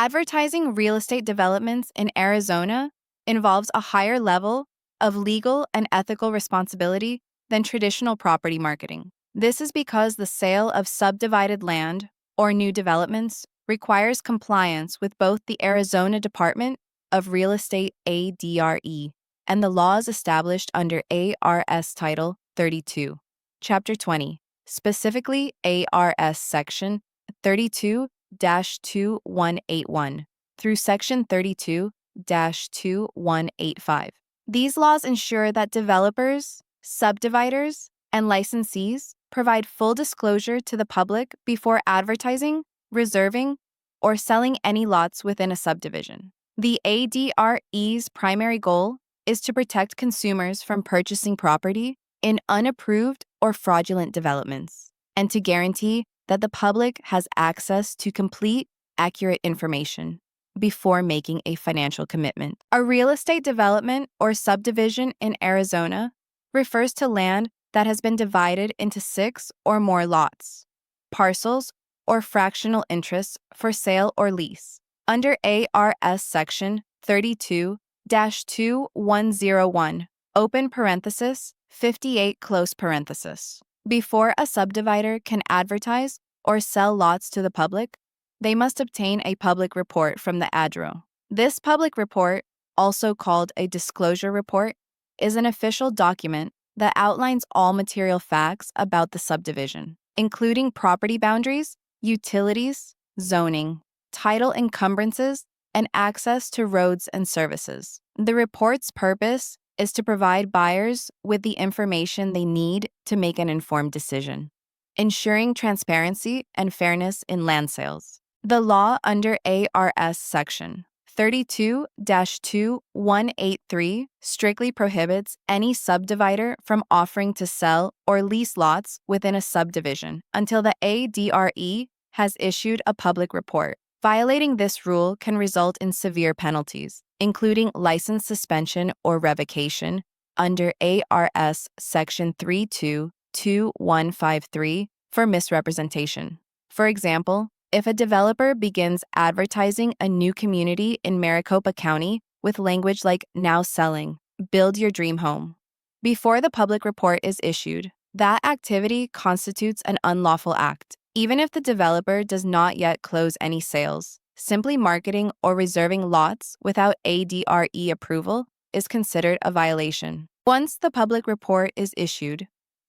Advertising real estate developments in Arizona involves a higher level of legal and ethical responsibility than traditional property marketing. This is because the sale of subdivided land or new developments requires compliance with both the Arizona Department of Real Estate ADRE and the laws established under ARS Title 32, Chapter 20, specifically ARS Section 32-2181 through Section 32-2185. These laws ensure that developers, subdividers, and licensees provide full disclosure to the public before advertising, reserving, or selling any lots within a subdivision. The ADRE's primary goal is to protect consumers from purchasing property in unapproved or fraudulent developments, and to guarantee that the public has access to complete, accurate information before making a financial commitment. A real estate development or subdivision in Arizona refers to land that has been divided into 6 or more lots, parcels, or fractional interests for sale or lease. Under ARS Section 32-2101, open parenthesis, 58 close parenthesis. Before a subdivider can advertise or sell lots to the public, they must obtain a public report from the ADRO. This public report, also called a disclosure report, is an official document that outlines all material facts about the subdivision, including property boundaries, utilities, zoning, title encumbrances, and access to roads and services. The report's purpose is to provide buyers with the information they need to make an informed decision, ensuring transparency and fairness in land sales. The law under ARS Section 32-2183 strictly prohibits any subdivider from offering to sell or lease lots within a subdivision until the ADRE has issued a public report. Violating this rule can result in severe penalties, including license suspension or revocation under ARS Section 32-2153 for misrepresentation. For example, if a developer begins advertising a new community in Maricopa County with language like "now selling," "build your dream home," before the public report is issued, that activity constitutes an unlawful act. Even if the developer does not yet close any sales, simply marketing or reserving lots without ADRE approval is considered a violation. Once the public report is issued,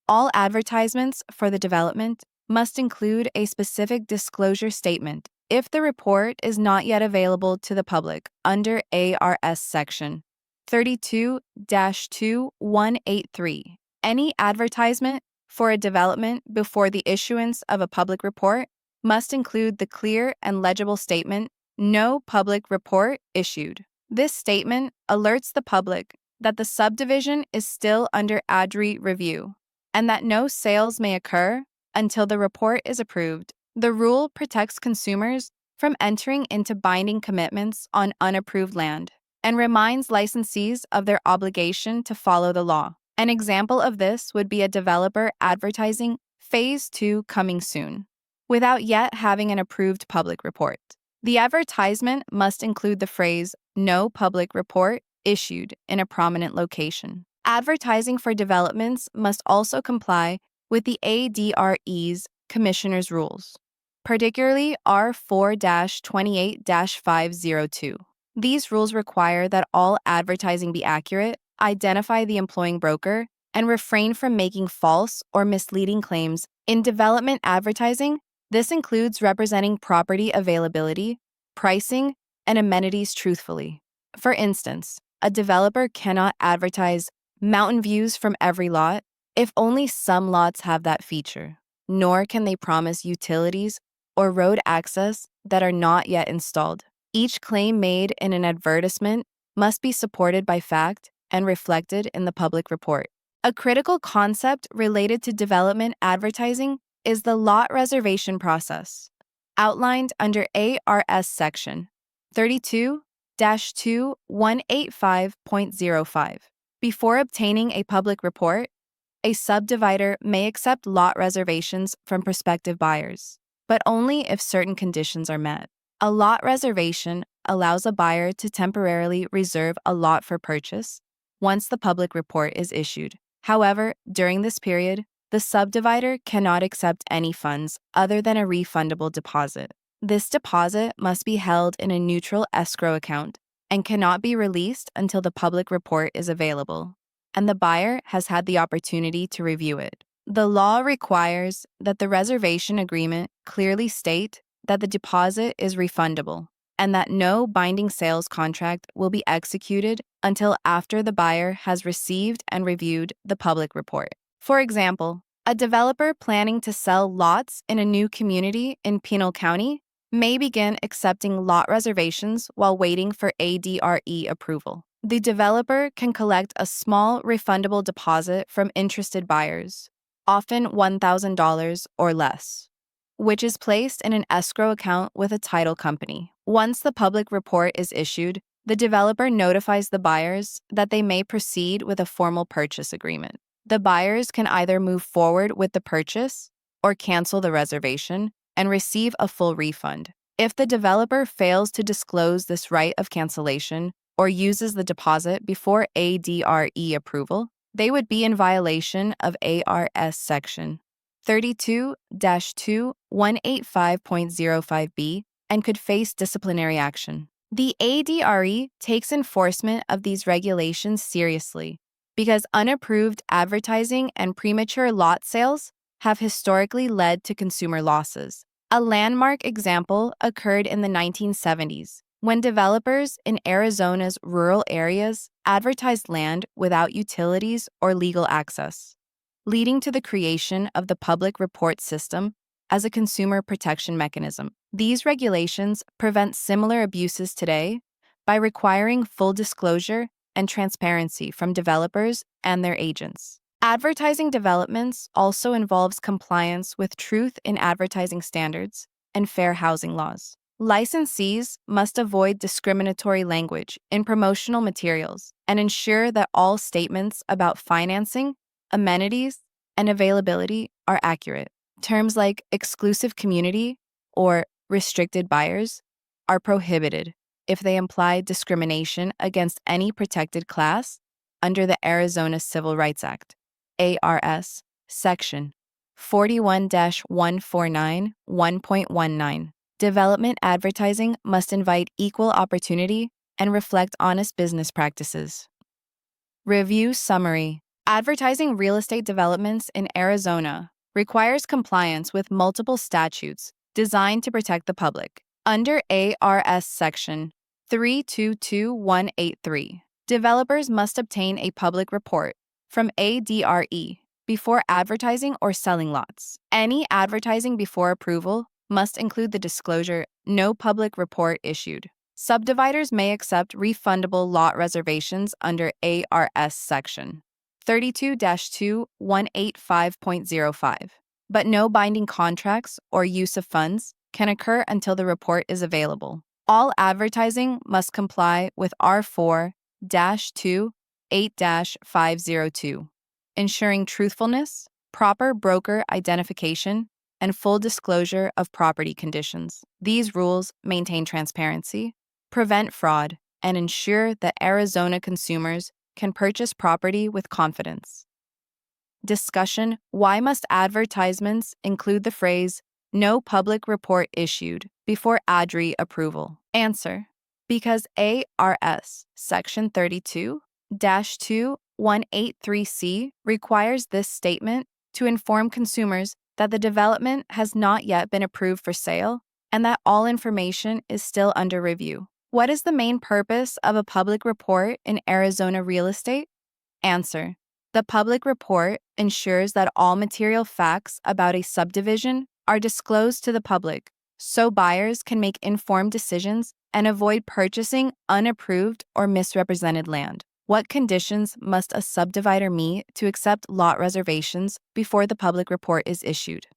all advertisements for the development must include a specific disclosure statement if the report is not yet available to the public under ARS Section 32-2183. Any advertisement for a development before the issuance of a public report must include the clear and legible statement, "No public report issued." This statement alerts the public that the subdivision is still under ADRE review and that no sales may occur until the report is approved. The rule protects consumers from entering into binding commitments on unapproved land and reminds licensees of their obligation to follow the law. An example of this would be a developer advertising Phase 2 coming soon, without yet having an approved public report. The advertisement must include the phrase "No public report issued" in a prominent location. Advertising for developments must also comply with the ADRE's Commissioner's Rules, particularly R4-28-502. These rules require that all advertising be accurate, identify the employing broker, and refrain from making false or misleading claims. In development advertising, this includes representing property availability, pricing, and amenities truthfully. For instance, a developer cannot advertise mountain views from every lot if only some lots have that feature, nor can they promise utilities or road access that are not yet installed. Each claim made in an advertisement must be supported by fact and reflected in the public report. A critical concept related to development advertising is the lot reservation process, outlined under ARS Section 32-2185.05. Before obtaining a public report, a subdivider may accept lot reservations from prospective buyers, but only if certain conditions are met. A lot reservation allows a buyer to temporarily reserve a lot for purchase once the public report is issued. However, during this period, the subdivider cannot accept any funds other than a refundable deposit. This deposit must be held in a neutral escrow account and cannot be released until the public report is available and the buyer has had the opportunity to review it. The law requires that the reservation agreement clearly state that the deposit is refundable and that no binding sales contract will be executed until after the buyer has received and reviewed the public report. For example, a developer planning to sell lots in a new community in Pinal County may begin accepting lot reservations while waiting for ADRE approval. The developer can collect a small refundable deposit from interested buyers, often $1,000 or less, which is placed in an escrow account with a title company. Once the public report is issued, the developer notifies the buyers that they may proceed with a formal purchase agreement. The buyers can either move forward with the purchase or cancel the reservation and receive a full refund. If the developer fails to disclose this right of cancellation or uses the deposit before ADRE approval, they would be in violation of ARS Section 32-2-185.05b and could face disciplinary action. The ADRE takes enforcement of these regulations seriously because unapproved advertising and premature lot sales have historically led to consumer losses. A landmark example occurred in the 1970s when developers in Arizona's rural areas advertised land without utilities or legal access, leading to the creation of the public report system as a consumer protection mechanism. These regulations prevent similar abuses today by requiring full disclosure and transparency from developers and their agents. Advertising developments also involves compliance with truth in advertising standards and fair housing laws. Licensees must avoid discriminatory language in promotional materials and ensure that all statements about financing, amenities, and availability are accurate. Terms like exclusive community or restricted buyers are prohibited if they imply discrimination against any protected class under the Arizona Civil Rights Act, ARS, Section 41-149-1.19. Development advertising must invite equal opportunity and reflect honest business practices. Review summary. Advertising real estate developments in Arizona requires compliance with multiple statutes designed to protect the public. Under ARS Section 322183, developers must obtain a public report from ADRE before advertising or selling lots. Any advertising before approval must include the disclosure, "No public report issued." Subdividers may accept refundable lot reservations under ARS Section 32-2-185.05, but no binding contracts or use of funds can occur until the report is available. All advertising must comply with R4-2-8-502, ensuring truthfulness, proper broker identification, and full disclosure of property conditions. These rules maintain transparency, prevent fraud, and ensure that Arizona consumers can purchase property with confidence. Discussion: why must advertisements include the phrase, "No public report issued," before ADRE approval? Answer: because ARS Section 32-2183C requires this statement to inform consumers that the development has not yet been approved for sale and that all information is still under review. What is the main purpose of a public report in Arizona real estate? Answer: the public report ensures that all material facts about a subdivision are disclosed to the public so buyers can make informed decisions and avoid purchasing unapproved or misrepresented land. What conditions must a subdivider meet to accept lot reservations before the public report is issued?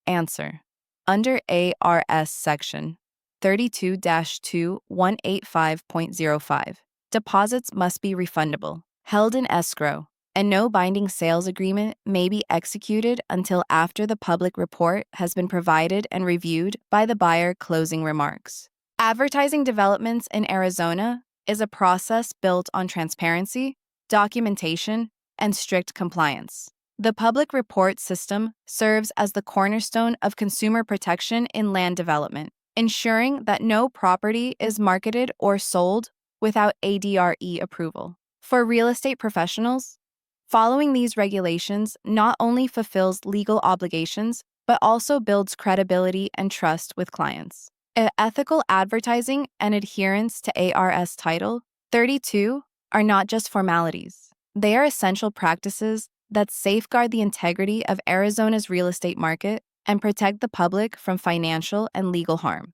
Answer: under ARS Section 32-2-185.05, deposits must be refundable, held in escrow, and no binding sales agreement may be executed until after the public report has been provided and reviewed by the buyer. Closing remarks. Advertising developments in Arizona is a process built on transparency, documentation, and strict compliance. The public report system serves as the cornerstone of consumer protection in land development, ensuring that no property is marketed or sold without ADRE approval. For real estate professionals, following these regulations not only fulfills legal obligations, but also builds credibility and trust with clients. Ethical advertising and adherence to ARS Title 32 are not just formalities. They are essential practices that safeguard the integrity of Arizona's real estate market and protect the public from financial and legal harm.